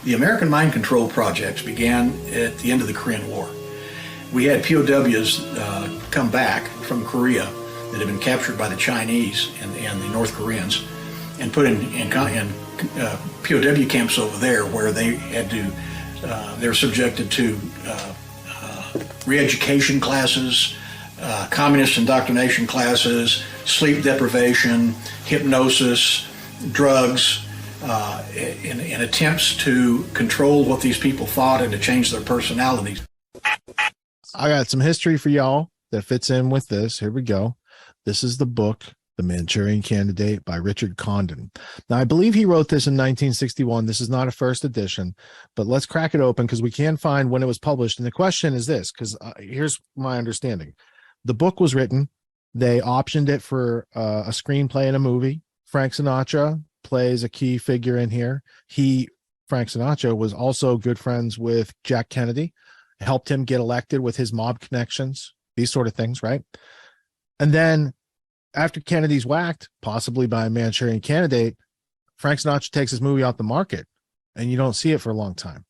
The American mind control projects began at the end of the Korean War. We had POWs come back from Korea that had been captured by the Chinese and the North Koreans and put in POW camps over there where they had to, they're subjected to re-education classes, communist indoctrination classes, sleep deprivation, hypnosis, drugs, in attempts to control what these people thought and to change their personalities. I got some history for y'all that fits in with this. Here we go. This is the book, The Manchurian Candidate by Richard Condon. Now, I believe he wrote this in 1961. This is not a first edition, but let's crack it open because we can find when it was published. And the question is this, because here's my understanding. The book was written. They optioned it for a screenplay and a movie. Frank Sinatra plays a key figure in here. Frank Sinatra, was also good friends with Jack Kennedy, helped him get elected with his mob connections, these sort of things, right? And then after Kennedy's whacked, possibly by a Manchurian Candidate, Frank Sinatra takes his movie off the market, and you don't see it for a long time.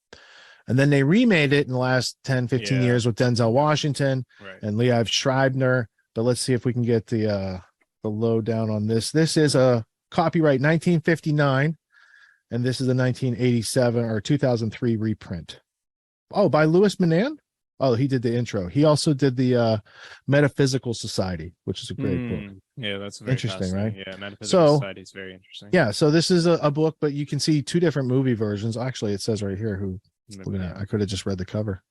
And then they remade it in the last 10, 15 years with Denzel Washington and Liev Schreiber. But let's see if we can get the lowdown on this. This is a copyright 1959, and this is a 1987 or 2003 reprint. Oh, by Louis Manan? Oh, he did the intro. He also did the Metaphysical Society, which is a great book. Yeah, that's very interesting, right? Yeah, Metaphysical Society is very interesting. Yeah, so this is a book, but you can see two different movie versions. Actually, it says right here who. I could have just read the cover.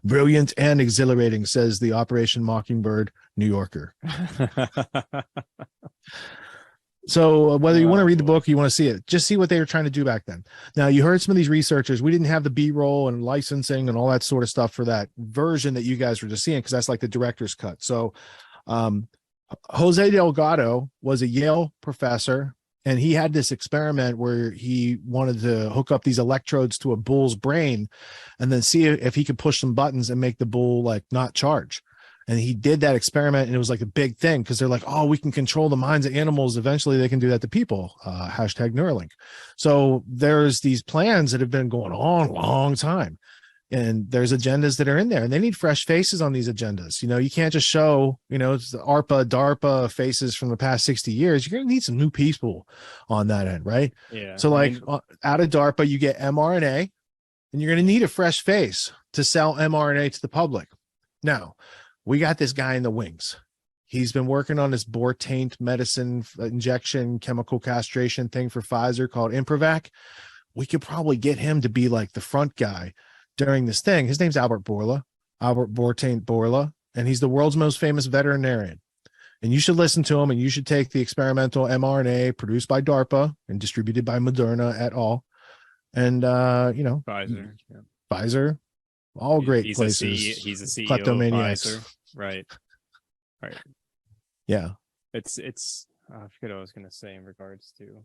Brilliant and exhilarating, says the Operation Mockingbird New Yorker. So whether you want to read the book or you want to see it, just see what they were trying to do back then. Now, you heard some of these researchers. We didn't have the B-roll and licensing and all that sort of stuff for that version that you guys were just seeing, because that's like the director's cut. So Jose Delgado was a Yale professor, and he had this experiment where he wanted to hook up these electrodes to a bull's brain and then see if he could push some buttons and make the bull like not charge. And he did that experiment, and it was like a big thing because they're like, oh, we can control the minds of animals. Eventually they can do that to people. Hashtag Neuralink. So there's these plans that have been going on a long time. And there's agendas that are in there, and they need fresh faces on these agendas. You know, you can't just show, it's the ARPA, DARPA faces from the past 60 years. You're going to need some new people on that end, right? Yeah. So out of DARPA, you get mRNA, and you're going to need a fresh face to sell mRNA to the public. Now, we got this guy in the wings. He's been working on this bore-taint medicine injection, chemical castration thing for Pfizer called Improvac. We could probably get him to be like the front guy during this thing. His name's Albert Bore-taint Bourla, and he's the world's most famous veterinarian. And you should listen to him, and you should take the experimental mRNA produced by DARPA and distributed by Moderna et al. And, Pfizer, all great places. He's a CEO kleptomaniacs. of Pfizer. Right. Yeah. It's I forget what I was going to say in regards to,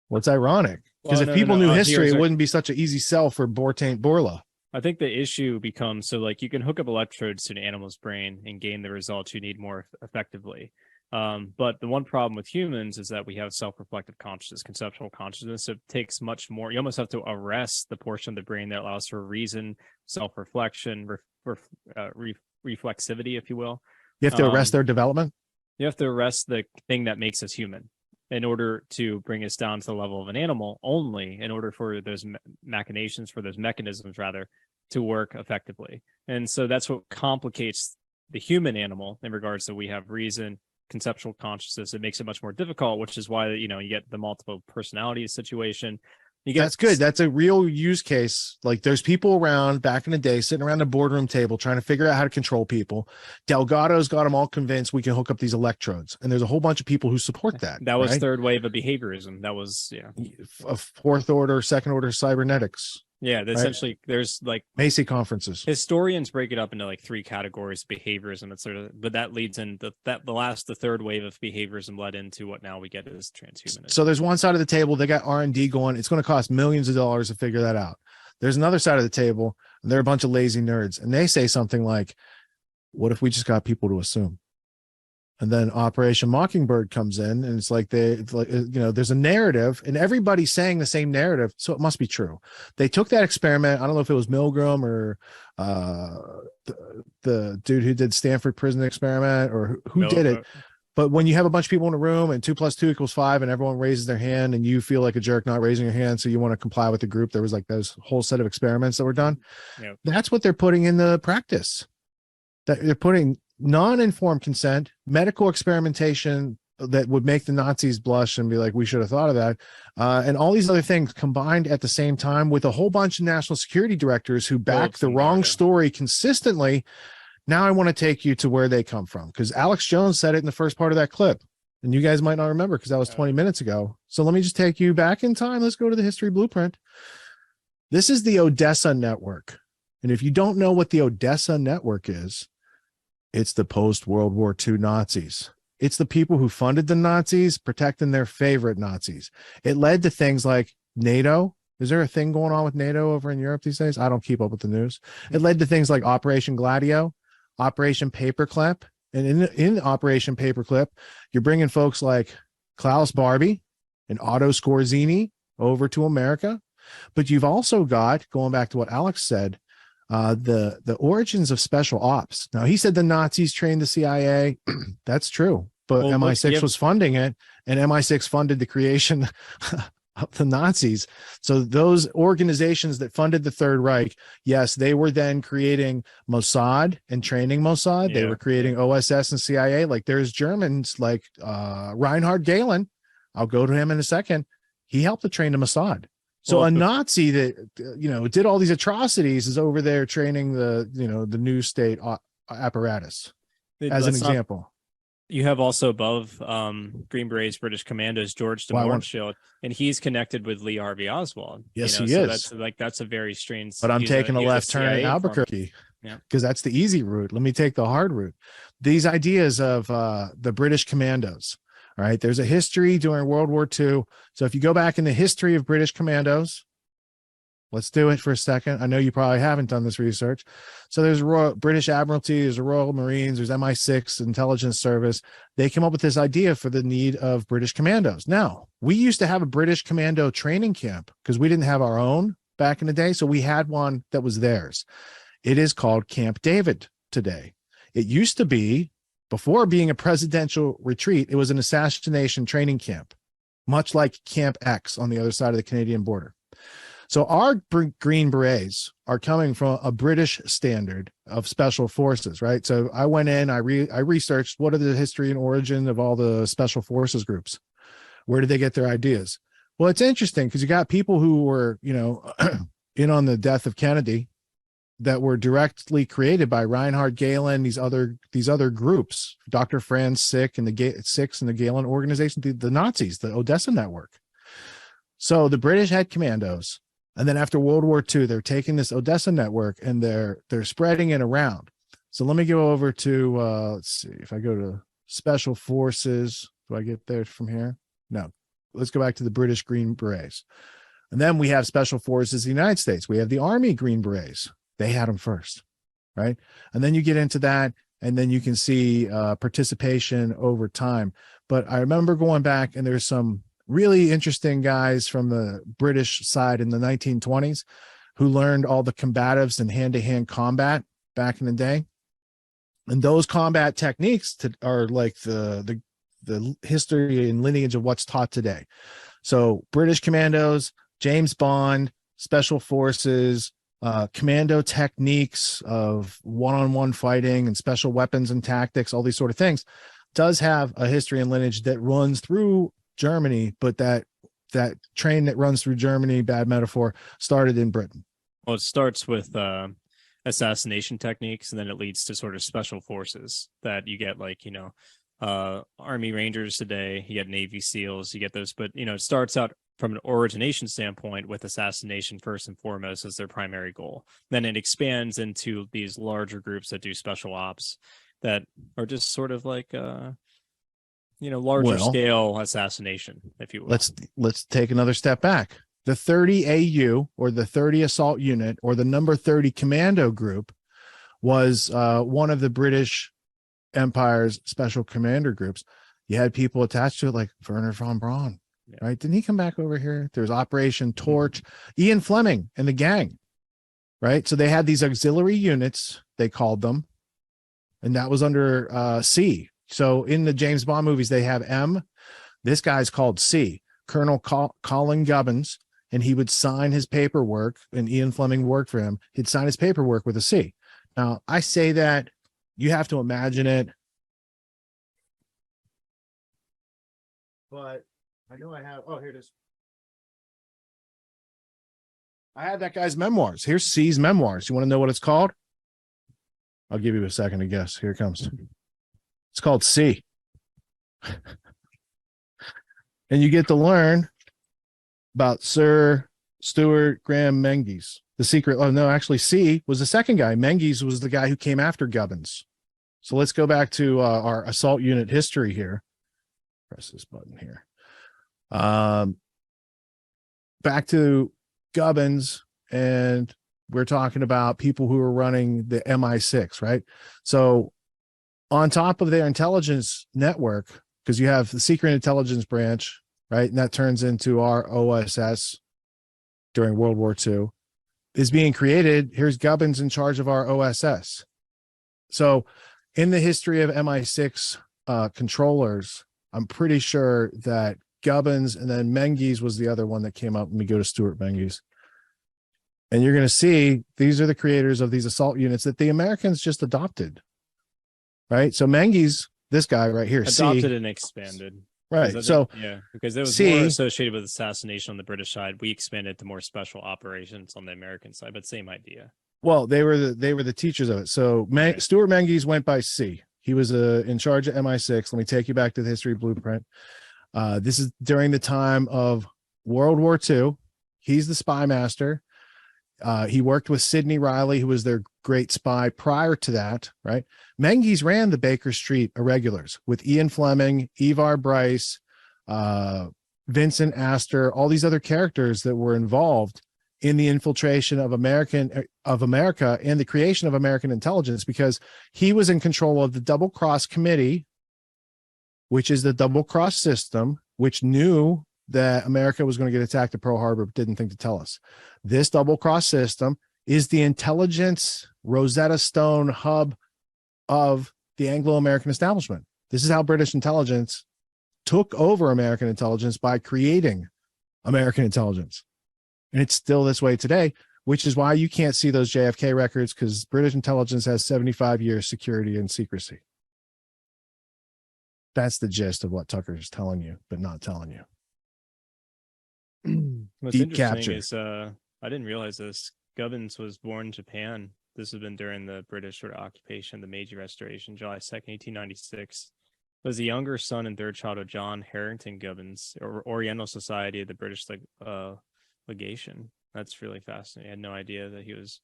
what's ironic, because if people knew history, it wouldn't be such an easy sell for Bore-taint Bourla. I think the issue becomes, so like you can hook up electrodes to an animal's brain and gain the results you need more effectively. But the one problem with humans is that we have self-reflective consciousness, conceptual consciousness. So it takes much more. You almost have to arrest the portion of the brain that allows for reason, self-reflection, reflexivity, if you will. You have to arrest their development? You have to arrest the thing that makes us human in order to bring us down to the level of an animal, only in order for those mechanisms rather, to work effectively. And so that's what complicates the human animal in regards to we have reason, conceptual consciousness. It makes it much more difficult, which is why, you get the multiple personality situation. That's good. That's a real use case. Like there's people around back in the day sitting around a boardroom table trying to figure out how to control people. Delgado's got them all convinced we can hook up these electrodes. And there's a whole bunch of people who support that. That was third wave of behaviorism. That was, a fourth order, second order cybernetics. Yeah, essentially there's like Macy conferences. Historians break it up into like three categories: behaviorism, and sort of, but that leads in the third wave of behaviorism led into what now we get as transhumanism. So there's one side of the table, they got R&D going. It's going to cost millions of dollars to figure that out. There's another side of the table, and they're a bunch of lazy nerds, and they say something like, "What if we just got people to assume?" And then Operation Mockingbird comes in, and it's like there's a narrative, and everybody's saying the same narrative, so it must be true. They took that experiment. I don't know if it was Milgram or the dude who did Stanford prison experiment, or who did it. But when you have a bunch of people in a room and 2 + 2 = 5, and everyone raises their hand, and you feel like a jerk not raising your hand, so you want to comply with the group, there was like those whole set of experiments that were done. Yep. That's what they're putting in the practice. That they're putting non-informed consent, medical experimentation that would make the Nazis blush and be like, we should have thought of that. And all these other things combined at the same time with a whole bunch of national security directors who back the wrong story consistently. Now I want to take you to where they come from, because Alex Jones said it in the first part of that clip, and you guys might not remember because that was 20 minutes ago. So let me just take you back in time. Let's go to the history blueprint. This is the Odessa Network. And if you don't know what the Odessa Network is, it's the post-World War II Nazis. It's the people who funded the Nazis, protecting their favorite Nazis. It led to things like NATO. Is there a thing going on with NATO over in Europe these days? I don't keep up with the news. It led to things like Operation Gladio, Operation Paperclip. And in Operation Paperclip, you're bringing folks like Klaus Barbie and Otto Skorzeny over to America. But you've also got, going back to what Alex said, the origins of special ops. Now, he said the Nazis trained the CIA. That's true, but MI6 was funding it, and MI6 funded the creation of the Nazis. So those organizations that funded the Third Reich, yes, they were then creating Mossad and training Mossad. Yeah. They were creating OSS and CIA. Like there's Germans like Reinhard Gehlen. I'll go to him in a second. He helped to train the Mossad. So a Nazi that, did all these atrocities is over there training the new state apparatus, as an example. You have also above Green Berets, British Commandos, George de Mohrenschildt, and he's connected with Lee Harvey Oswald. Yes, he is. That's a very strange. But I'm taking a left turn in Albuquerque because that's the easy route. Let me take the hard route. These ideas of the British Commandos. All right. There's a history during World War II. So if you go back in the history of British Commandos, let's do it for a second. I know you probably haven't done this research. So there's British Admiralty, there's the Royal Marines, there's MI6 Intelligence Service. They came up with this idea for the need of British Commandos. Now, we used to have a British Commando training camp because we didn't have our own back in the day. So we had one that was theirs. It is called Camp David today. It used to be, before being a presidential retreat, it was an assassination training camp, much like Camp X on the other side of the Canadian border. So our Green Berets are coming from a British standard of special forces, right? So I went in, I researched what are the history and origin of all the special forces groups. Where did they get their ideas? Well, it's interesting because you got people who were, in on the death of Kennedy that were directly created by Reinhard Gehlen, these other groups, Dr. Franz Sick and the Gehlen organization, the Nazis, the Odessa Network. So the British had commandos, and then after World War II, they're taking this Odessa Network and they're spreading it around. So let me go over to let's see if I go to Special Forces. Do I get there from here? No. Let's go back to the British Green Berets, and then we have Special Forces in the United States. We have the Army Green Berets. They had them first, right? And then you get into that, and then you can see participation over time. But I remember going back, and there's some really interesting guys from the British side in the 1920s who learned all the combatives and hand-to-hand combat back in the day. And those combat techniques are like the history and lineage of what's taught today. So British Commandos, James Bond, Special Forces, commando techniques of one-on-one fighting and special weapons and tactics, all these sort of things, does have a history and lineage that runs through Germany, but that train that runs through Germany, bad metaphor, started in Britain. Well, it starts with assassination techniques, and then it leads to sort of special forces that you get, like, Army Rangers today, you get Navy SEALs, you get those, but, it starts out from an origination standpoint with assassination first and foremost as their primary goal. Then it expands into these larger groups that do special ops that are just sort of like larger scale assassination, if you will. Let's take another step back. The 30 AU, or the 30 Assault Unit, or the number 30 Commando Group was one of the British Empire's special commander groups. You had people attached to it like Werner von Braun, right? Didn't he come back over here? There's Operation Torch, Ian Fleming and the gang, right? So they had these auxiliary units, they called them, and that was under C. So in the James Bond movies, they have M. This guy's called C, Colonel Colin Gubbins, and he would sign his paperwork, and Ian Fleming worked for him. He'd sign his paperwork with a C. Now, I say that you have to imagine it, but I know I have, oh, here it is. I had that guy's memoirs. Here's C's memoirs. You want to know what it's called? I'll give you a second to guess. Here it comes. It's called C. And you get to learn about Sir Stuart Graham Menzies. The secret. Oh, no, actually, C was the second guy. Menzies was the guy who came after Gubbins. So let's go back to our assault unit history here. Press this button here. Back to Gubbins, and we're talking about people who are running the MI6, right? So on top of their intelligence network, because you have the secret intelligence branch, right? And that turns into our OSS during World War II, is being created. Here's Gubbins in charge of our OSS. So in the history of MI6 controllers, I'm pretty sure that Gubbins and then Menzies was the other one that came up. Let me go to Stuart Menzies. And you're going to see these are the creators of these assault units that the Americans just adopted, right? So Menzies, this guy right here, Adopted C, and expanded. right? So yeah, because it was C, more associated with assassination on the British side. We expanded to more special operations on the American side, but same idea. well, they were the teachers of it. So Right. Stuart Menzies went by C. He was in charge of MI6. Let me take you back to the history blueprint. This is during the time of World War II. He's the spy master. He worked with Sidney Riley, who was their great spy prior to that, right? Menzies ran the Baker Street Irregulars with Ian Fleming, Evar Bryce, Vincent Astor, all these other characters that were involved in the infiltration of America and the creation of American intelligence, because he was in control of the Double Cross Committee, which is the double cross system, which knew that America was going to get attacked at Pearl Harbor, but didn't think to tell us. This double cross system is the intelligence Rosetta Stone hub of the Anglo-American establishment. This is how British intelligence took over American intelligence by creating American intelligence. And it's still this way today, which is why you can't see those JFK records, because British intelligence has 75 years security and secrecy. That's the gist of what Tucker's telling you, but not telling you. What's Deep interesting capture. is I didn't realize this. Gubbins was born in Japan. This has been during the British sort of occupation, the Meiji Restoration, July 2nd, 1896. Was the younger son and third child of John Harrington Gubbins, or Oriental Society of the British Legation. That's really fascinating. I had no idea that he was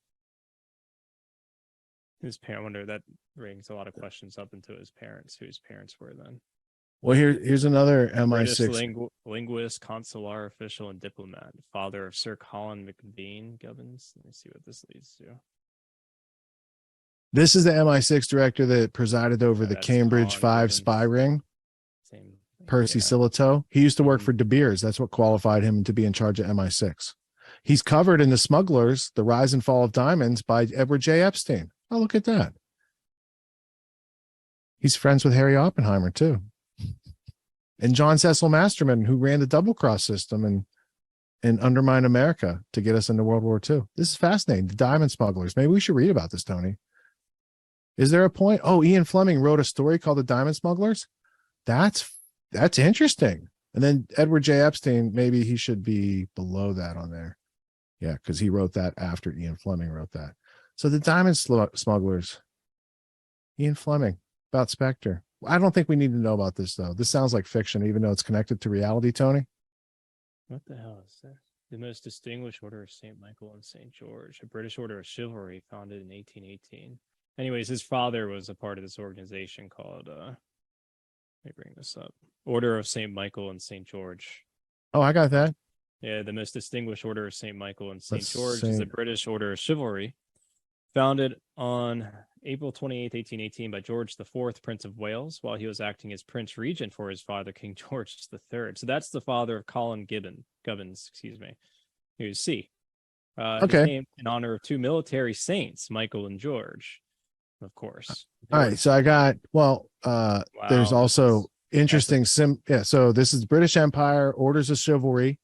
his parent. I wonder, that brings a lot of questions up into his parents, who his parents were then. Well, here's another British MI6 linguist, consular official, and diplomat. Father of Sir Colin McVean Gubbins. Let me see what this leads to. This is the MI6 director that presided over the That's Cambridge Colin 5 Gubbins. spy ring, Same. Percy Yeah. Silito. He used to work for De Beers. That's what qualified him to be in charge of MI6. He's covered in The Smugglers, The Rise and Fall of Diamonds by Edward J. Epstein. Oh, look at that. He's friends with Harry Oppenheimer, too. And John Cecil Masterman, who ran the double cross system and undermined America to get us into World War II. This is fascinating. The Diamond Smugglers. Maybe we should read about this, Tony. Is there a point? Oh, Ian Fleming wrote a story called The Diamond Smugglers. That's interesting. And then Edward J. Epstein, maybe he should be below that on there. Yeah, because he wrote that after Ian Fleming wrote that. So the Diamond Smugglers, Ian Fleming, about Spectre. I don't think we need to know about this, though. This sounds like fiction, even though it's connected to reality, Tony. What the hell is this? The most distinguished order of St. Michael and St. George, a British order of chivalry founded in 1818. Anyways, his father was a part of this organization called, let me bring this up, Order of St. Michael and St. George. Oh, I got that. Yeah, the most distinguished order of St. Michael and St. Let's George see. is a British order of chivalry founded on April 28th, 1818, by George IV, Prince of Wales, while he was acting as Prince Regent for his father, King George III. So that's the father of Colin Gubbins, who's C. It is Okay. named in honor of two military saints, Michael and George, of course. All right. So I got, there's Wow, this also is interesting so this is British Empire, Orders of Chivalry,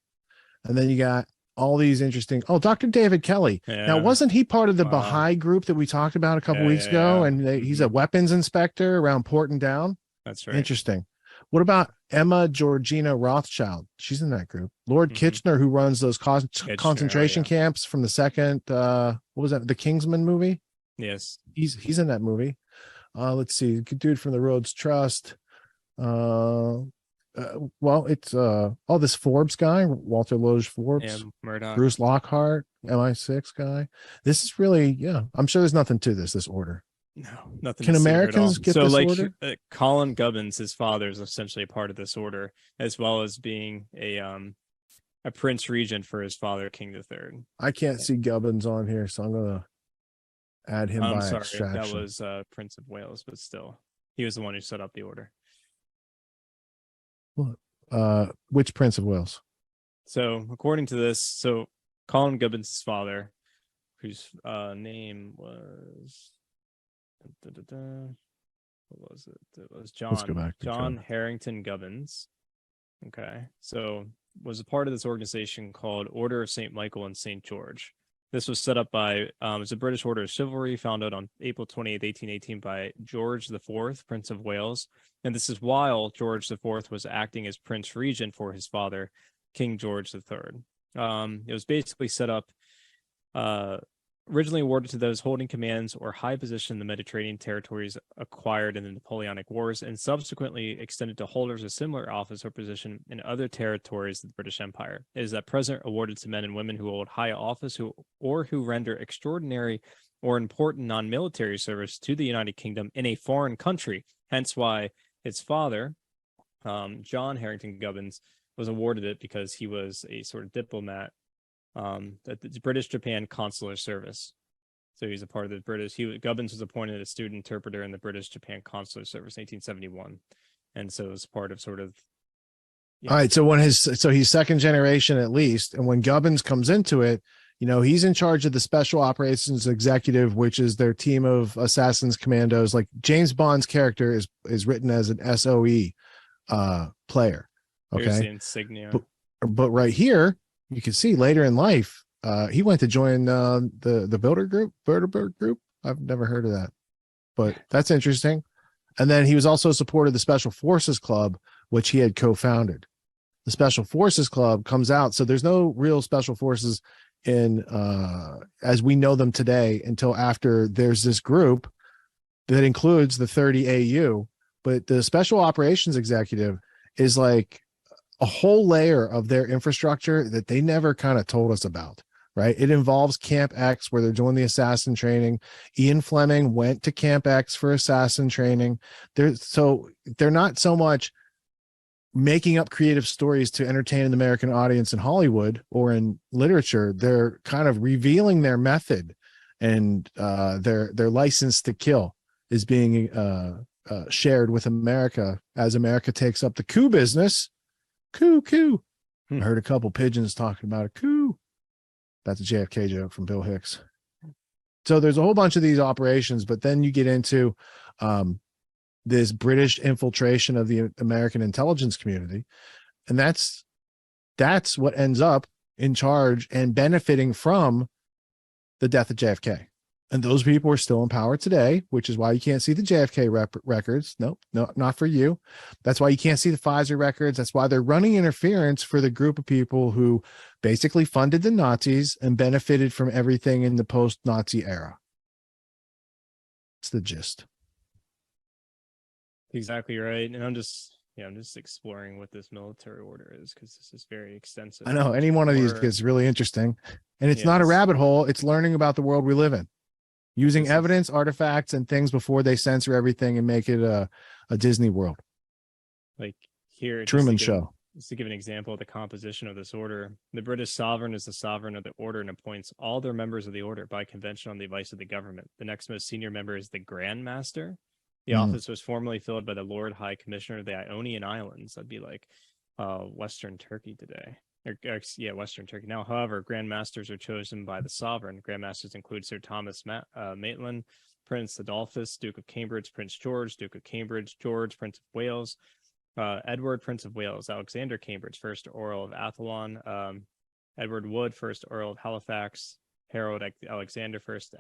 and then you got all these interesting. Oh, Dr. David Kelly. Now, Yeah. wasn't he part of the Wow. Baha'i group that we talked about a couple Yeah, weeks yeah, ago? yeah. And he's a weapons inspector around Porton Down. That's right. Interesting. What about Emma Georgina Rothschild? She's in that group. Lord Kitchener, who runs those concentration camps from the second, what was that? The Kingsman movie? Yes. He's in that movie. Let's see, good dude from the Rhodes Trust. It's this Forbes guy, Walter Loge Forbes, Murdoch. Bruce Lockhart, MI6 guy. This is really, I'm sure there's nothing to this order. No, nothing. Can Americans get this order? Colin Gubbins, his father, is essentially a part of this order, as well as being a Prince Regent for his father, King III. I can't see Gubbins on here, so I'm gonna add him by extraction. That was Prince of Wales, but still, he was the one who set up the order. Which Prince of Wales? So, according to this, Colin Gubbins' father, whose name was, what was it? It was John. Let's go back to John Harrington Gubbins. Okay, so was a part of this organization called Order of St. Michael and St. George. This was set up by, it's a British order of chivalry founded on April 28th, 1818 by George IV, Prince of Wales. And this is while George IV was acting as Prince Regent for his father, King George III. It was basically set up, originally awarded to those holding commands or high position in the Mediterranean territories acquired in the Napoleonic Wars, and subsequently extended to holders of similar office or position in other territories of the British Empire. It is at present awarded to men and women who hold high office who render extraordinary or important non-military service to the United Kingdom in a foreign country. Hence why his father, John Harrington Gubbins, was awarded it, because he was a sort of diplomat at the British Japan Consular Service. So he's a part of the British. Gubbins was appointed as student interpreter in the British Japan Consular Service in 1871, and so it was part of sort of. All right, so he's second generation at least, and when Gubbins comes into it, he's in charge of the Special Operations Executive, which is their team of assassins commandos. Like James Bond's character is written as an SOE player. Okay, there's the insignia. But right here, you can see later in life, he went to join the Bilderberg group. I've never heard of that, but that's interesting. And then he was also a supporter of the Special Forces Club, which he had co-founded. The Special Forces Club comes out, so there's no real special forces in as we know them today until after there's this group that includes the 30 AU. But the Special Operations Executive is like a whole layer of their infrastructure that they never kind of told us about, right? It involves Camp X, where they're doing the assassin training. Ian Fleming went to Camp X for assassin training. They're not so much making up creative stories to entertain an American audience in Hollywood or in literature. They're kind of revealing their method, and their license to kill is being shared with America as America takes up the coup business. Coup. I heard a couple pigeons talking about a coup. That's a JFK joke from Bill Hicks. So there's a whole bunch of these operations, but then you get into this British infiltration of the American intelligence community. And that's what ends up in charge and benefiting from the death of JFK. And those people are still in power today, which is why you can't see the JFK records. No, not for you. That's why you can't see the Pfizer records. That's why they're running interference for the group of people who basically funded the Nazis and benefited from everything in the post-Nazi era. It's the gist. Exactly right. And I'm just exploring what this military order is, because this is very extensive. I know any one of these gets really interesting, and it's not a rabbit hole. It's learning about the world we live in, using evidence, artifacts, and things before they censor everything and make it a Disney World. Like here, Truman Show. just to give an example of the composition of this order, the British sovereign is the sovereign of the order and appoints all their members of the order by convention on the advice of the government. The next most senior member is the Grand Master. The office was formerly filled by the Lord High Commissioner of the Ionian Islands. That'd be like Western Turkey today. Western Turkey. Now, however, Grand Masters are chosen by the sovereign. Grand Masters include Sir Thomas Maitland, Prince Adolphus, Duke of Cambridge, Prince George, Duke of Cambridge, George, Prince of Wales, Edward, Prince of Wales, Alexander Cambridge, First Earl of Athlone, Edward Wood, First Earl of Halifax, Harold Alexander, First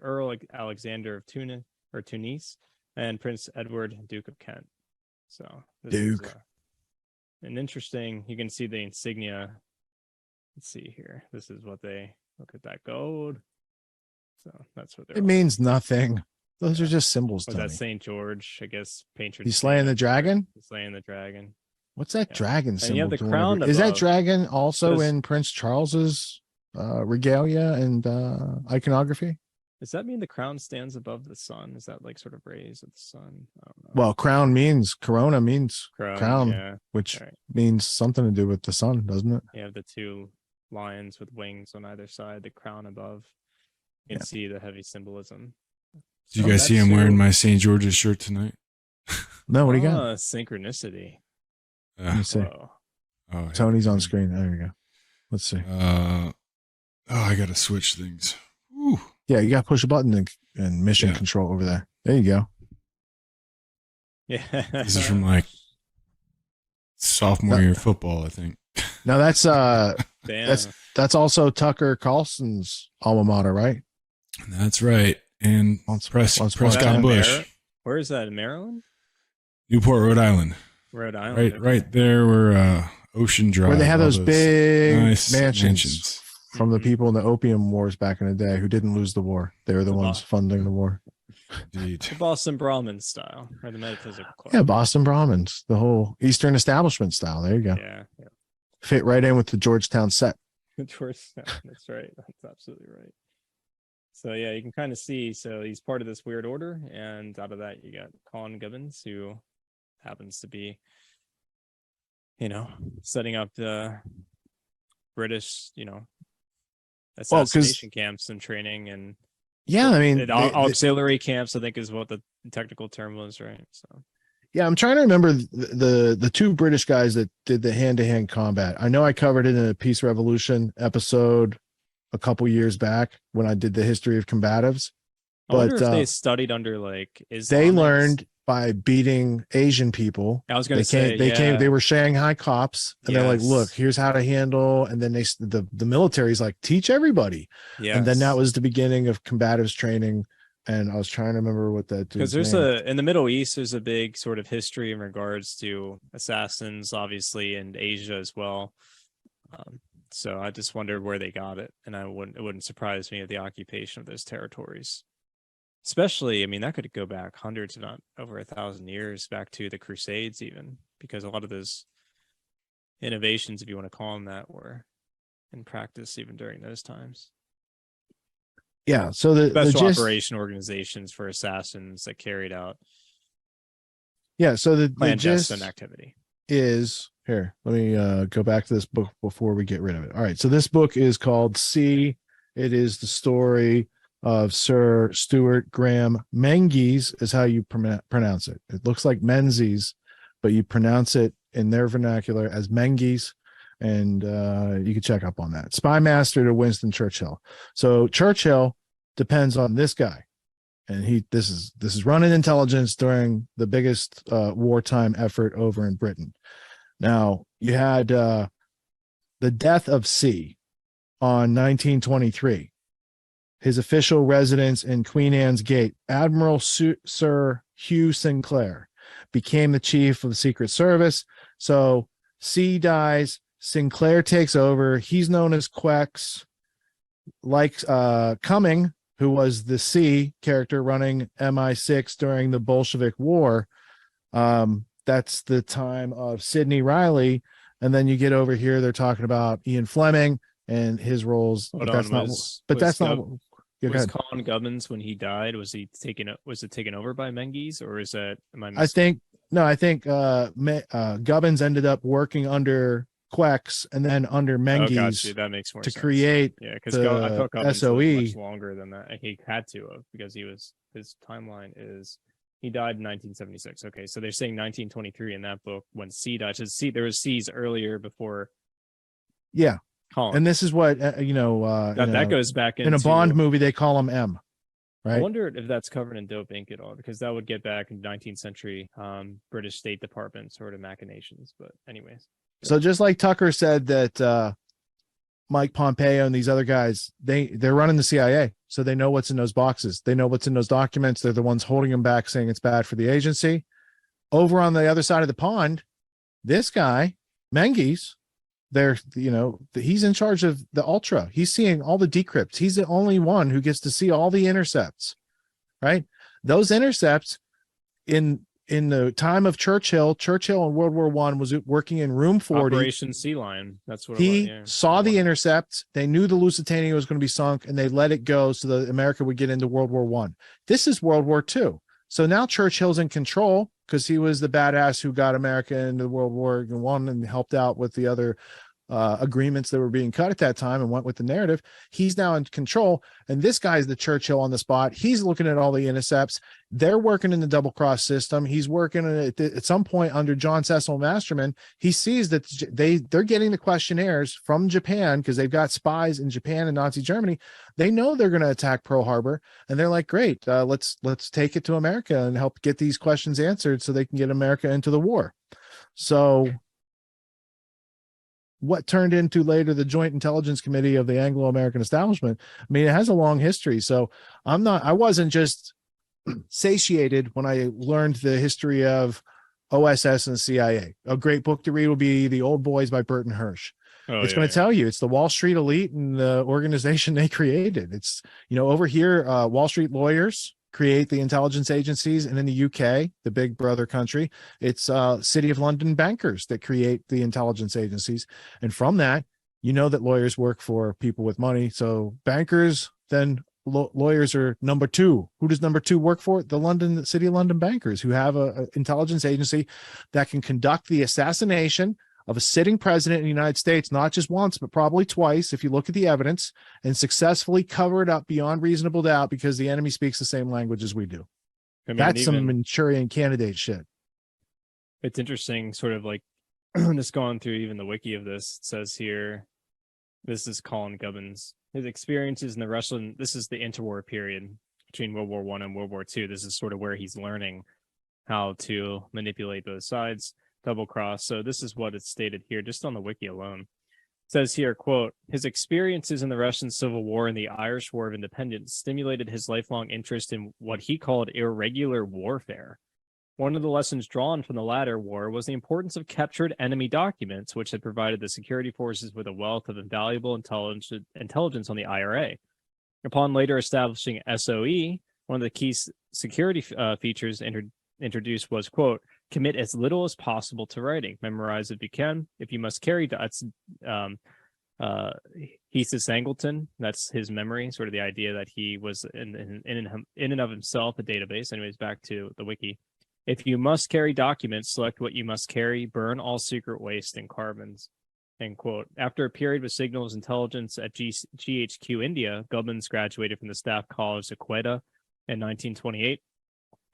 Earl Alexander of Tunis, and Prince Edward, Duke of Kent. So this Duke. is an interesting. You can see the insignia. Let's see here. This is what they look at that gold. So that's what It means nothing. Those are just symbols. Was Tony. that St. George? I guess patron. He's slaying the dragon. He's slaying the dragon. What's that dragon symbol? you have the crown Is that above. dragon also Does- in Prince Charles's regalia and iconography? Does that mean the crown stands above the sun? Is that like sort of rays of the sun? I don't know. Well, crown means corona means crown, Yeah. which Right. means something to do with the sun, doesn't it? You have the two lions with wings on either side, the crown above. You can see the heavy symbolism. Do you guys see I'm wearing my St. George's shirt tonight? No, what do you got? Synchronicity. Let me see. Whoa. Oh, Tony's on screen. There you go. Let's see. I got to switch things. Whew. Yeah, you got to push a button and mission Yeah. control over there. There you go. Yeah. This is from like sophomore year football, I think. Now that's Damn. that's also Tucker Carlson's alma mater, right? That's right. And Once- Prescott Is that in Bush, Mar- Where is that? In Maryland? Newport, Rhode Island. Rhode Island. Right, okay. right there where Ocean Drive. Where they have all those big nice mansions from the Mhm. people in the opium wars back in the day who didn't lose the war. They were the ones funding the war. Indeed. The Boston Brahmin style, or the Metaphysical Club. Yeah, Boston Brahmins, the whole Eastern establishment style. There you go. Yeah. Fit right in with the Georgetown set. George, that's right. That's absolutely right. So yeah, you can kind of see. So he's part of this weird order, and out of that, you got Colin Gibbons, who happens to be, setting up the British, assassination camps and training, and Yeah, I mean, auxiliary camps, I think is what the technical term was, right? So yeah, I'm trying to remember the two British guys that did the hand-to-hand combat. I know I covered it in a Peace Revolution episode a couple years back when I did the history of combatives. I wonder But if they studied under like they Islamics. learned by beating Asian people. I was going to They say came. They were Shanghai cops, and they're like, Yes. "Look, here's how to handle." And then the military's like, "Teach everybody." Yeah, And then that was the beginning of combatives training. And I was trying to remember what that because dude's there's name. in the Middle East, there's a big sort of history in regards to assassins, obviously, and Asia as well. So I just wondered where they got it, and it wouldn't surprise me at the occupation of those territories. Especially, I mean, that could go back hundreds, if not over 1,000 years, back to the Crusades, even, because a lot of those innovations, if you want to call them that, were in practice even during those times. Yeah. So the Special gist, operation organizations for assassins that carried out yeah. So the clandestine gist activity. is here. Let me go back to this book before we get rid of it. All right. So this book is called C. It is the story of Sir Stuart Graham Menzies is how you pronounce it. It looks like Menzies, but you pronounce it in their vernacular as Menzies. And you can check up on that. Spy Master to Winston Churchill. So Churchill depends on this guy. And this is running intelligence during the biggest wartime effort over in Britain. Now, you had the death of C on 1923. His official residence in Queen Anne's Gate, Admiral Sir Hugh Sinclair became the chief of the Secret Service. So C dies, Sinclair takes over. He's known as Quex. Like Cumming, who was the C character running MI6 during the Bolshevik War. That's the time of Sidney Riley. And then you get over here, they're talking about Ian Fleming and his roles. Hold But on, that's not. But was that's not. Gov- Yeah, go was ahead. Colin Gubbins when he died? Was it taken over by Menzies, or is that? I think No, I think Gubbins ended up working under Quex and then under Oh, got you. Menges That makes more to sense. create Yeah, because I the thought Gubbins lived SOE. much longer than that. He had to have because his timeline is he died in 1976. Okay, so they're saying 1923 in that book when C died. So C there was C's earlier before Yeah. Colin. And this is what, that goes back into in a Bond movie, they call him M, right? I wonder if that's covered in Dope Ink at all, because that would get back in 19th century British State Department sort of machinations. But anyways. So just like Tucker said that Mike Pompeo and these other guys, they're running the CIA. So they know what's in those boxes. They know what's in those documents. They're the ones holding them back, saying it's bad for the agency. Over on the other side of the pond, this guy, Menges, he's in charge of the Ultra. He's seeing all the decrypts. He's the only one who gets to see all the intercepts, right? Those intercepts in the time of Churchill in World War I was working in room 40. Operation Sea Lion. That's what he it was. Yeah. saw the intercepts. They knew the Lusitania was going to be sunk, and they let it go so that America would get into World War I. This is World War II. So now Churchill's in control because he was the badass who got America into World War I and helped out with the other agreements that were being cut at that time and went with the narrative. He's now in control, and this guy's the Churchill on the spot. He's looking at all the intercepts. They're working in the double cross system. He's working at some point under John Cecil Masterman. He sees that they're getting the questionnaires from Japan because they've got spies in Japan and Nazi Germany. They know they're going to attack Pearl Harbor, and they're like, great, let's take it to America and help get these questions answered so they can get America into the war. So what turned into later the Joint Intelligence Committee of the Anglo-American Establishment, I mean, it has a long history. So I wasn't just satiated when I learned the history of OSS and CIA. A great book to read will be The Old Boys by Burton Hirsch. It's going to tell you it's the Wall Street elite and the organization they created. It's, over here, Wall Street lawyers create the intelligence agencies, and in the UK, the big brother country, it's City of London bankers that create the intelligence agencies. And from that, that lawyers work for people with money. So bankers, then lawyers are number two. Who does number two work for? The City of London bankers, who have a intelligence agency that can conduct the assassination of a sitting president in the United States, not just once, but probably twice, if you look at the evidence, and successfully cover it up beyond reasonable doubt because the enemy speaks the same language as we do. I mean, that's some Manchurian Candidate shit. It's interesting, sort of like just going through even the wiki of this. It says here, this is Colin Gubbins. His experiences in the Russian, this is the interwar period between World War I and World War II. This is sort of where he's learning how to manipulate both sides. Double cross. So this is what it's stated here, just on the wiki alone. It says here, quote, his experiences in the Russian Civil War and the Irish War of Independence stimulated his lifelong interest in what he called irregular warfare. One of the lessons drawn from the latter war was the importance of captured enemy documents, which had provided the security forces with a wealth of invaluable intelligence on the IRA. Upon later establishing SOE, one of the key security features introduced was, quote, commit as little as possible to writing. Memorize if you can. If you must carry, that's Heathus Angleton. That's his memory, sort of the idea that he was in and of himself a database. Anyways, back to the wiki. If you must carry documents, select what you must carry, burn all secret waste and carbons. End quote. After a period with signals intelligence at GHQ India, Gubbins graduated from the Staff College of Quetta in 1928.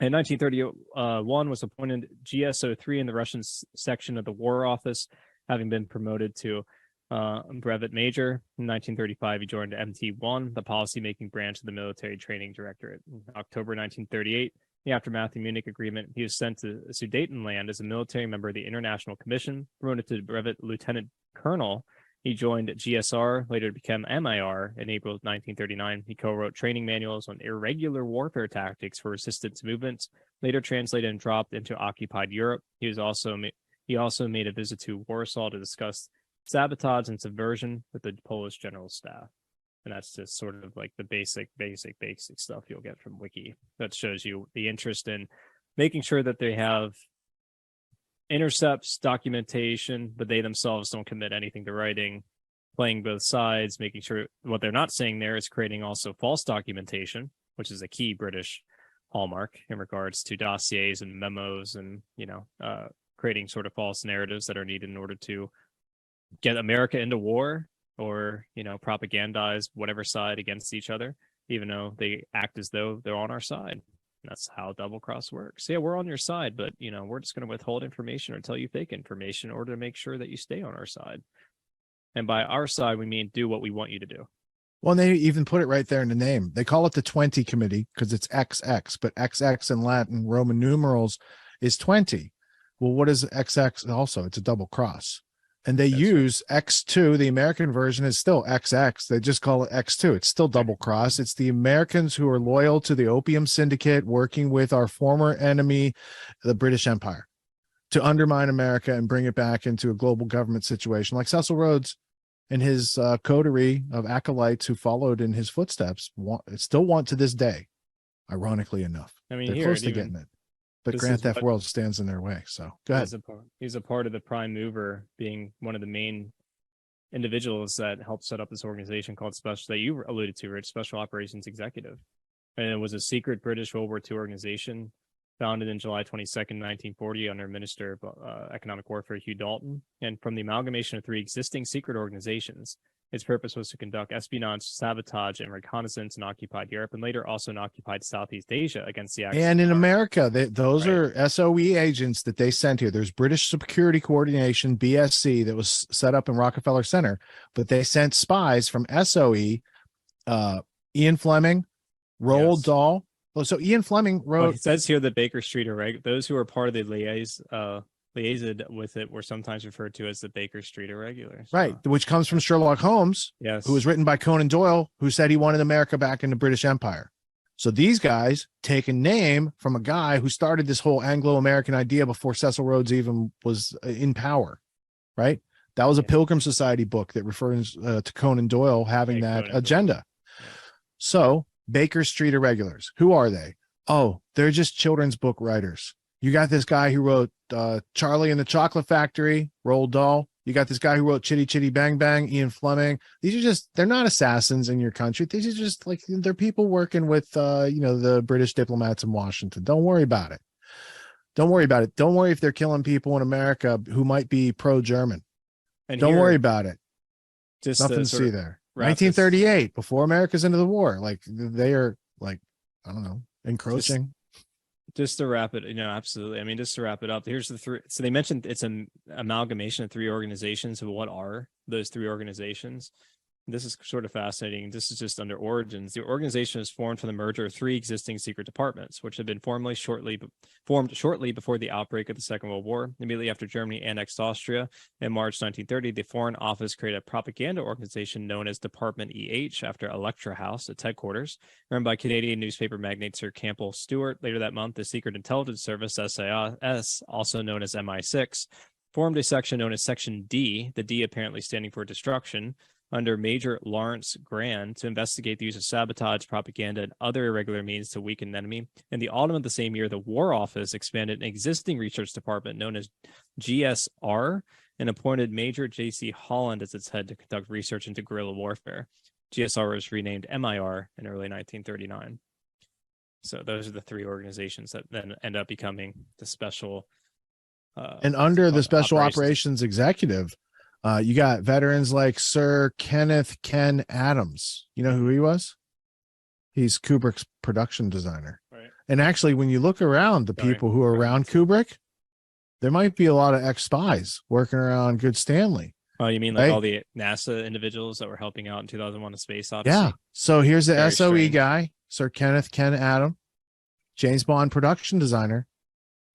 In 1931, was appointed GSO3 in the Russian section of the War Office, having been promoted to brevet major. In 1935, he joined MT1, the policymaking branch of the Military Training Directorate. In October 1938, in the aftermath of the Munich Agreement, he was sent to Sudetenland as a military member of the International Commission, promoted to brevet lieutenant colonel. He joined GSR, later became MIR. In April 1939, he co-wrote training manuals on irregular warfare tactics for resistance movements, later translated and dropped into occupied Europe. He also made a visit to Warsaw to discuss sabotage and subversion with the Polish General Staff. And that's just sort of like the basic stuff you'll get from Wiki. That shows you the interest in making sure that they have intercepts, documentation, but they themselves don't commit anything to writing, playing both sides, making sure what they're not saying there is creating also false documentation, which is a key British hallmark in regards to dossiers and memos and, creating sort of false narratives that are needed in order to get America into war or, propagandize whatever side against each other, even though they act as though they're on our side. That's how double cross works. Yeah, we're on your side, but we're just going to withhold information or tell you fake information in order to make sure that you stay on our side. And by our side, we mean do what we want you to do. Well, they even put it right there in the name. They call it the 20 committee because it's XX, but XX in Latin, Roman numerals, is 20. Well, what is XX also? It's a double cross. And they use X2. The American version is still XX. They just call it X2. It's still double cross. It's the Americans who are loyal to the opium syndicate working with our former enemy, the British Empire, to undermine America and bring it back into a global government situation. Like Cecil Rhodes and his coterie of acolytes who followed in his footsteps still want to this day, ironically enough. I mean, they're close to getting it. But Grand Theft World stands in their way. So go ahead. He's a part of the prime mover, being one of the main individuals that helped set up this organization called that you alluded to, Rich, Special Operations Executive. And it was a secret British World War II organization founded in July 22nd, 1940 under Minister of Economic Warfare Hugh Dalton. And from the amalgamation of 3 existing secret organizations, its purpose was to conduct espionage, sabotage, and reconnaissance in occupied Europe, and later also in occupied Southeast Asia against the Axis. And in America, those are SOE agents that they sent here. There's British Security Coordination, BSC, that was set up in Rockefeller Center, but they sent spies from SOE, Ian Fleming, Roald Dahl. Well, so Ian Fleming wrote. Well, it says here that Baker Street those who are part of the liaison with it were sometimes referred to as the Baker Street Irregulars. Right, which comes from Sherlock Holmes, who was written by Conan Doyle, who said he wanted America back in the British Empire. So these guys take a name from a guy who started this whole Anglo-American idea before Cecil Rhodes even was in power, right? That was a Pilgrim Society book that refers to Conan Doyle having that agenda. So Baker Street Irregulars, who are they? Oh, they're just children's book writers. You got this guy who wrote Charlie and the Chocolate Factory, Roald Dahl. You got this guy who wrote Chitty Chitty Bang Bang, Ian Fleming. These are they're not assassins in your country. These are just they're people working with, the British diplomats in Washington. Don't worry about it. Don't worry about it. Don't worry if they're killing people in America who might be pro-German. And don't worry about it. Just nothing to see there. 1938, before America's into the war. They are I don't know, encroaching. Just to wrap it, absolutely. I mean, just to wrap it up, here's the 3. So they mentioned it's an amalgamation of 3 organizations. So what are those 3 organizations? This is sort of fascinating. This is just under origins. The organization is formed from the merger of 3 existing secret departments, which had been formed shortly before the outbreak of the Second World War. Immediately after Germany annexed Austria in March 1930, the Foreign Office created a propaganda organization known as Department EH after Electra House, its headquarters, run by Canadian newspaper magnate Sir Campbell Stewart. Later that month, the Secret Intelligence Service, SAS, also known as MI6, formed a section known as Section D, the D apparently standing for destruction, under Major Lawrence Grand to investigate the use of sabotage, propaganda, and other irregular means to weaken the enemy. In the autumn of the same year, the War Office expanded an existing research department known as GSR and appointed Major J.C. Holland as its head to conduct research into guerrilla warfare. GSR was renamed MIR in early 1939. So those are the 3 organizations that then end up becoming the special. And under the Special Operations Executive, you got veterans like Sir Kenneth Ken Adams. You know who he was? He's Kubrick's production designer. Right. And actually, when you look around the people who are around Kubrick, there might be a lot of ex-spies working around Good Stanley. Oh, you mean all the NASA individuals that were helping out in 2001: A Space Odyssey? Yeah. So here's the Very SOE strange guy, Sir Kenneth Ken Adams, James Bond production designer.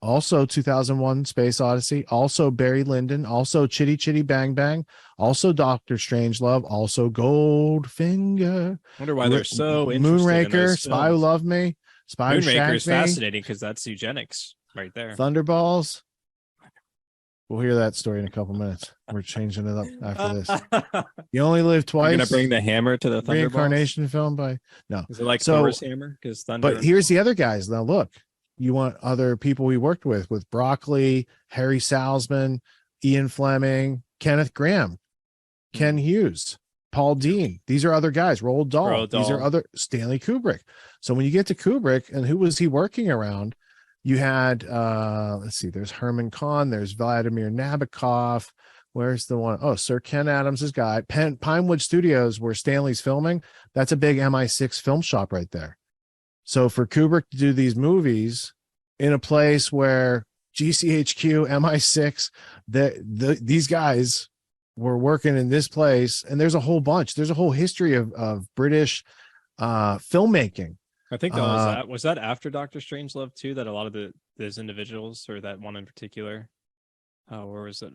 Also 2001 Space Odyssey, also Barry Lyndon, also Chitty Chitty Bang Bang, also Dr. Strangelove, also Goldfinger. I wonder why they're so interested Moonraker, in Spy Who Loved Me, Spy Who Moonraker Shagged is Me. fascinating because that's eugenics right there. Thunderballs. We'll hear that story in a couple minutes. We're changing it up after this. You only live twice. You're gonna bring the hammer to the Thunderballs? Reincarnation film by no. Is it like Thor's hammer? Because Thunder. But here's the other guys. Now look. You want other people we worked with Broccoli, Harry Salzman, Ian Fleming, Kenneth Graham, Ken Hughes. Paul Dean. These are other guys. Roald Dahl. Roald These are Dahl. other Stanley Kubrick. So when you get to Kubrick, and who was he working around? You had let's see, there's Herman Kahn, there's Vladimir Nabokov. Where's the one? Oh, Sir Ken Adams' guy. Pinewood Studios, where Stanley's filming. That's a big MI6 film shop right there. So for Kubrick to do these movies in a place where GCHQ, MI6, these guys were working in this place, and there's a whole bunch. There's a whole history of British filmmaking. I think that was that after Doctor Strangelove too, that a lot of those individuals, or that one in particular, where was it?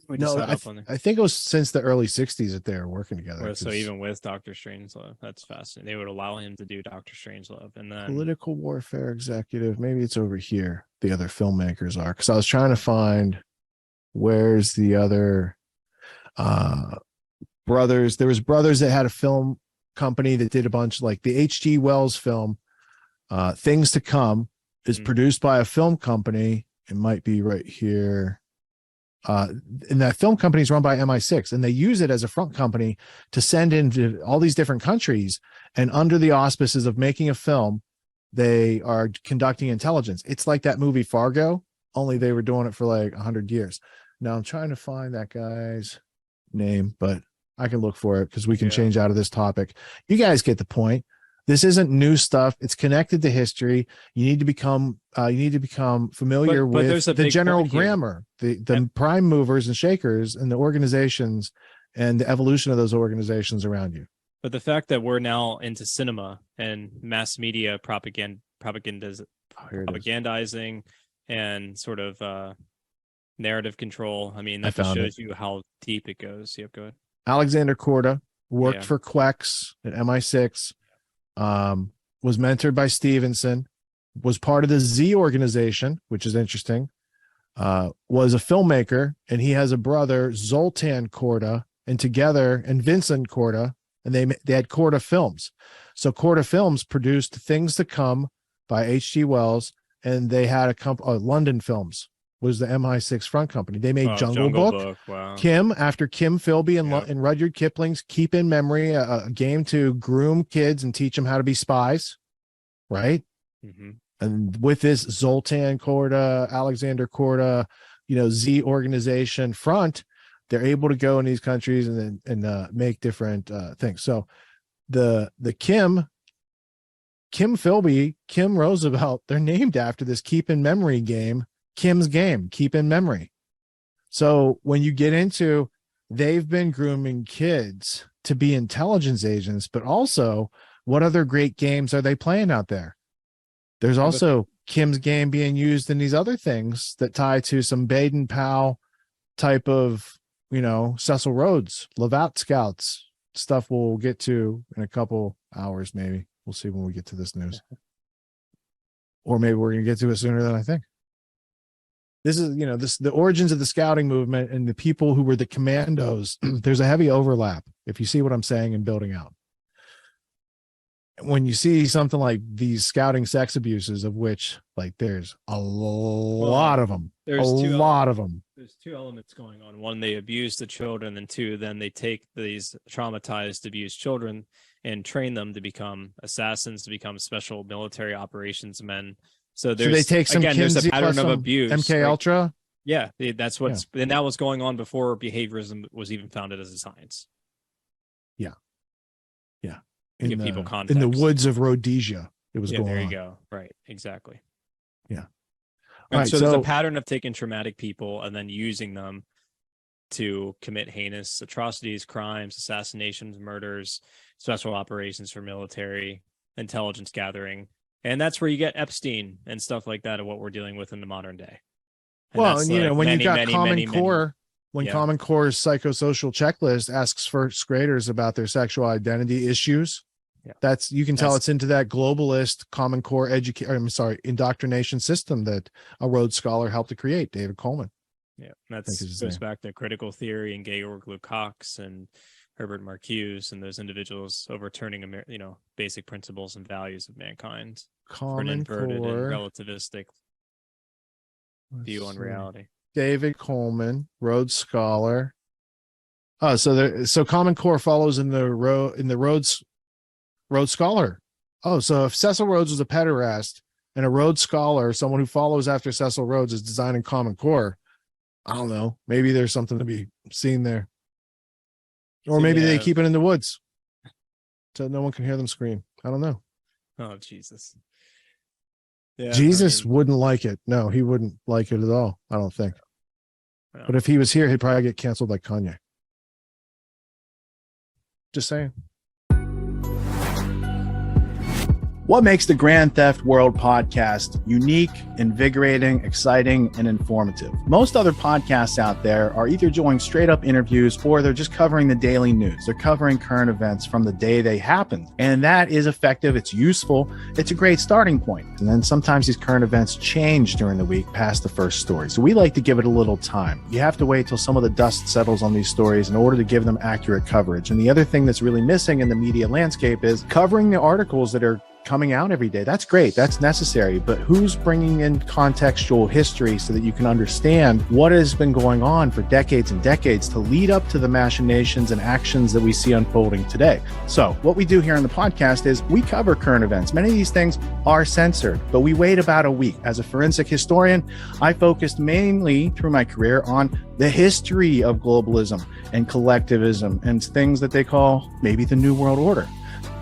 No, I think it was since the early 60s that they were working together. So even with Doctor Strangelove, that's fascinating. They would allow him to do Doctor Strangelove, and then political warfare executive. Maybe it's over here. The other filmmakers are, because I was trying to find where's the other brothers. There was brothers that had a film company that did a bunch, like the H.G. Wells film, Things to Come, is produced by a film company. It might be right here. And that film company is run by MI6, and they use it as a front company to send into all these different countries. And under the auspices of making a film, they are conducting intelligence. It's like that movie Fargo, only they were doing it for like 100 years. Now I'm trying to find that guy's name, but I can look for it because we can change out of this topic. You guys get the point. This isn't new stuff. It's connected to history. You need to become familiar with the general grammar, the prime movers and shakers and the organizations and the evolution of those organizations around you. But the fact that we're now into cinema and mass media propagandizing and sort of narrative control, I mean, that just shows you how deep it goes. Yep, go ahead. Alexander Korda worked for Quex at MI6. Was mentored by Stevenson, was part of the Z organization, which is interesting, was a filmmaker, and he has a brother, Zoltan Korda, and Vincent Korda, and they had Korda Films. So Korda Films produced Things to Come by H.G. Wells, and they had London Films was the MI6 front company. They made Jungle Book. Wow. Kim, after Kim Philby and Rudyard Kipling's Keep in Memory, a game to groom kids and teach them how to be spies, right? Mm-hmm. And with this Zoltan Korda, Alexander Korda, Z organization front, they're able to go in these countries and make different things. So the Kim Philby, Kim Roosevelt, they're named after this Keep in Memory game. Kim's game, Keep in Memory. So when you get into, they've been grooming kids to be intelligence agents, but also what other great games are they playing out there? There's also Kim's game being used in these other things that tie to some Baden-Powell type of, Cecil Rhodes, Lovat Scouts stuff we'll get to in a couple hours, maybe. We'll see when we get to this news. Or maybe we're going to get to it sooner than I think. This is, the origins of the scouting movement and the people who were the commandos. There's a heavy overlap, if you see what I'm saying, in building out. When you see something like these scouting sex abuses, of which, like, there's a lot of them. There's two elements going on. One, they abuse the children, and two, then they take these traumatized, abused children and train them to become assassins, to become special military operations men. So they take some there's a pattern of abuse. MK Ultra. Yeah, that's what's and that was going on before behaviorism was even founded as a science. Yeah. To give people context. In the woods of Rhodesia, it was going on. There you go. Right. Exactly. Yeah. Right, so there's a pattern of taking traumatic people and then using them to commit heinous atrocities, crimes, assassinations, murders, special operations for military, intelligence gathering. And that's where you get Epstein and stuff like that, of what we're dealing with in the modern day. And when you got Common Core, Common Core's psychosocial checklist asks first graders about their sexual identity issues, you can tell it's into that globalist Common Core indoctrination system that a Rhodes Scholar helped to create, David Coleman. Yeah, that goes back to critical theory and Georg Lukács and Herbert Marcuse and those individuals overturning, basic principles and values of mankind for an inverted and relativistic view on reality. David Coleman, Rhodes Scholar, Oh, so Common Core follows in the Rhodes Scholar. Oh, so if Cecil Rhodes was a pederast and a Rhodes Scholar, someone who follows after Cecil Rhodes, is designing Common Core, I don't know. Maybe there's something to be seen there. Or maybe they keep it in the woods so no one can hear them scream. I don't know. Oh, Jesus. Yeah, Jesus wouldn't like it. No, he wouldn't like it at all. I don't think. No. But if he was here, he'd probably get canceled like Kanye. Just saying. What makes the Grand Theft World podcast unique, invigorating, exciting, and informative? Most other podcasts out there are either doing straight up interviews or they're just covering the daily news. They're covering current events from the day they happened. And that is effective. It's useful. It's a great starting point. And then sometimes these current events change during the week past the first story. So we like to give it a little time. You have to wait till some of the dust settles on these stories in order to give them accurate coverage. And the other thing that's really missing in the media landscape is covering the articles that are coming out every day. That's great. That's necessary. But who's bringing in contextual history so that you can understand what has been going on for decades and decades to lead up to the machinations and actions that we see unfolding today? So what we do here on the podcast is we cover current events. Many of these things are censored, but we wait about a week. As a forensic historian, I focused mainly through my career on the history of globalism and collectivism and things that they call maybe the New World Order.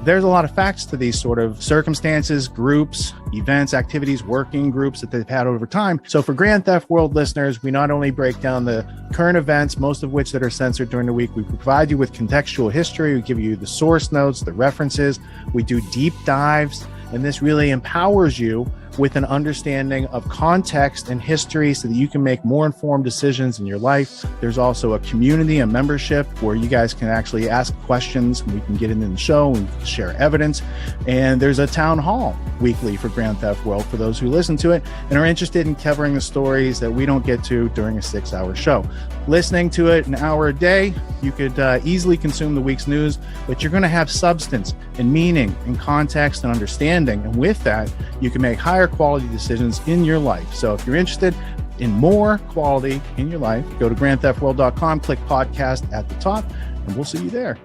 There's a lot of facts to these sort of circumstances, groups, events, activities, working groups that they've had over time. So for Grand Theft World listeners, we not only break down the current events, most of which that are censored during the week, we provide you with contextual history, we give you the source notes, the references, we do deep dives, and this really empowers you with an understanding of context and history so that you can make more informed decisions in your life. There's also a community, a membership where you guys can actually ask questions. We can get into the show and share evidence. And there's a town hall weekly for Grand Theft World for those who listen to it and are interested in covering the stories that we don't get to during a 6-hour show. Listening to it an hour a day, you could easily consume the week's news, but you're going to have substance and meaning and context and understanding. And with that, you can make higher quality decisions in your life. So if you're interested in more quality in your life, go to grandtheftworld.com, click podcast at the top, and we'll see you there.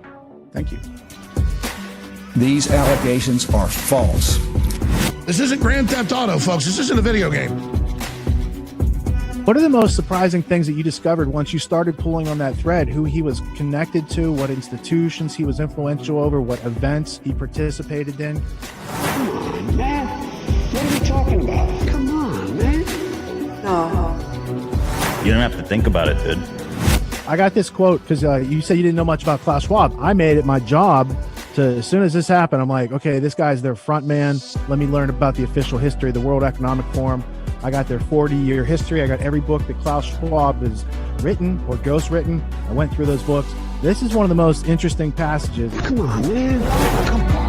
Thank you. These allegations are false. This isn't Grand Theft Auto, folks. This isn't a video game. What are the most surprising things that you discovered once you started pulling on that thread? Who he was connected to, what institutions he was influential over, what events he participated in? Come on, man. What are we talking about? Come on, man. No. You don't have to think about it, dude. I got this quote because you said you didn't know much about Klaus Schwab. I made it my job to, as soon as this happened, I'm like, okay, this guy's their front man. Let me learn about the official history of the World Economic Forum. I got their 40-year history. I got every book that Klaus Schwab has written or ghostwritten. I went through those books. This is one of the most interesting passages. Come on, man. Come on.